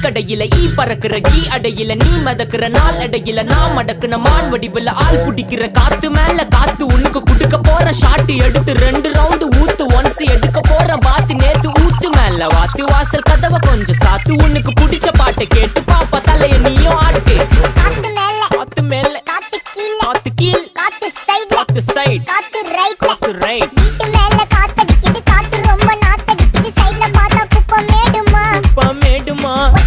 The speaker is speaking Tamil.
கடையில ஈ பறக்குற கீ அடையில நீ மதக்குற நாள் அடையில நான் மடக்குன மான் வடிவுல ஆள் புடிக்கிற காத்து மேல காத்து உனக்கு குடுக்க போற ஷாட்டு எடுத்து 2 ரவுண்டு ஊத்து ஒன்ஸ் எடுக்க போற பாத்து நேத்து ஊத்து மேல வாத்து வாசல் கதவை கொஞ்சம் சாத்து உனக்கு பிடிச்ச பாட்டை கேட்டு பாப்பா தலைய நீயும் ஆட்டு காத்து மேல காத்து கீழ் காத்து சைடு காத்து ரைட்